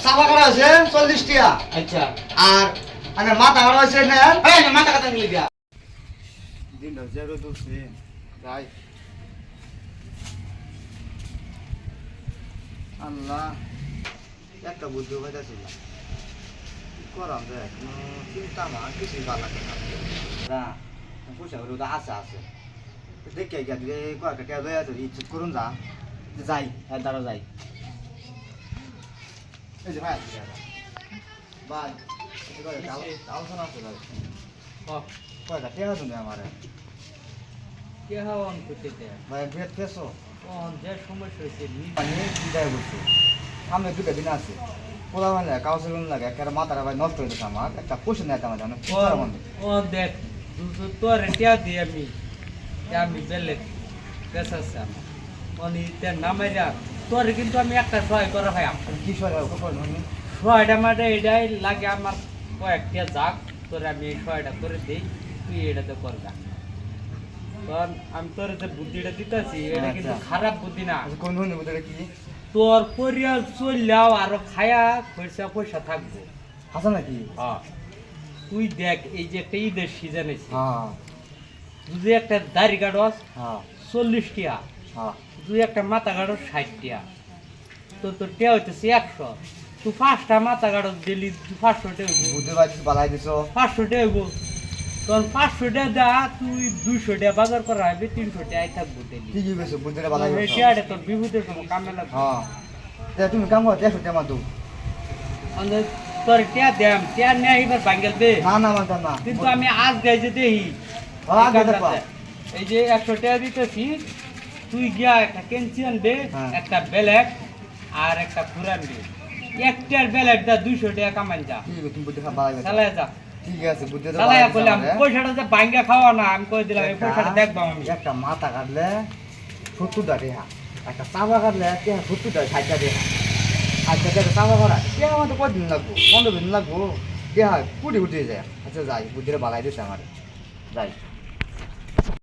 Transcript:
চাপা কাটা আছে 40 টিয়া। আচ্ছা আর মানে মাথা কাটা আছে না? এই না মাথা কথা নিলি দিয়া দিন জেরো দুসে যাই। আল্লাহ একটা বুদ্ধি হইতাছিল। কি করাম রে? চিন্তা মা কিছু ভালো লাগে না। না পয়সা করে তো আছে। দেখে গিয়া দিলে কয়েকটা টাকা লয়ে আছে ইজ্জত করুন যা। যাই আর দ্বারা যাই। এই যে ভাই ভাই আলোচনা আছে ভাই। কয়টা টাকা তুমি আমারে কে হাওয়ান করতে ভাই বেড পেছো কোন যে সমস্যা হয়েছে আমি বিদায় করছি সামনে দুটো দিন আছে পোলা মানে কাউসে লাগে একটা মাথাটা ভাই নষ্ট হয়ে গেছে আমার একটা পোষণ নেই আমার জানো ও দেখ তোর টিয়া দিয়ে আমি বেলে পেশাচ্ছে আমার অনি তার নামাইরা তোর কিন্তু আমি একটা সহায় করা হয় কি সরে সহায়টা মাঠে এটাই লাগে আমার কয়েকটা যাক তোর আমি এই সহায়টা করে দিই তুই এটাতে করগা কারণ আমি তোর যে বুদ্ধিটা দিতেছি এটা কিন্তু খারাপ বুদ্ধি না কোন ধরনের বুদ্ধি কি তোর পরিয়াল চললেও আরো খায়া পয়সা থাকবে হাসা নাকি হ্যাঁ তুই দেখ এই যে একটা ঈদের সিজন আছে হ্যাঁ যদি একটা দাড়ি কাটস হ্যাঁ 40 টিয়া হ্যাঁ তুই একটা মাথা কাটস 60 টিয়া তো তোর টিয়া হইতেছে 100 তুই 5টা মাথা কাটস দিলি 500 টিয়া হইব বুদ্ধি ভাই তুমি বালাই দিছো 500 টিয়া হইব তোর 500 টিয়া দা তুই 200 টিয়া বাজার করা হবে 300 টিয়া থাকবো দিলি কি কইছো বুদ্ধিটা বালাই এই দিছো টিয়াটা তোর বিভূতির কোনো কামে লাগবে হ্যাঁ তে তুমি কাম করো 100 টাকা দাও মানে তোর টিয়া দেম টিয়া নিয়ে এবার বাঙ্গেল দে না মানতাম না কিন্তু আমি আজ গাইছে দেহি হ্যাঁ দেখো এই যে 100 টাকা দিতেছি তুই গিয়া একটা কেঞ্চি আনবে হ্যাঁ। একটা বেলেট আর একটা ফুরান দে একটার বেলেট দা 200 টাকা কামান যা কি তুমি বুদ্ধি বালাই দিছো চালায় যা ঠিক আছে বুদ্ধিটা চালায় বালাই বললাম দিছো পয়সাটা যে বাঙ্গা খাওয়া না আমি কই দিলাম এই পয়সাটা দেখবো আমি একটা মাথা কাটলে 70 টাকা একটা চাপা কাটলে 70 টাকা 60 টাকা আচ্ছা একটা চাপা করা আমার তো কদিন লাগবো 15 দিন লাগবো কুড়ি উঠে যায় আচ্ছা যাই বুদ্ধিটা বালাই দিছে আমার যাই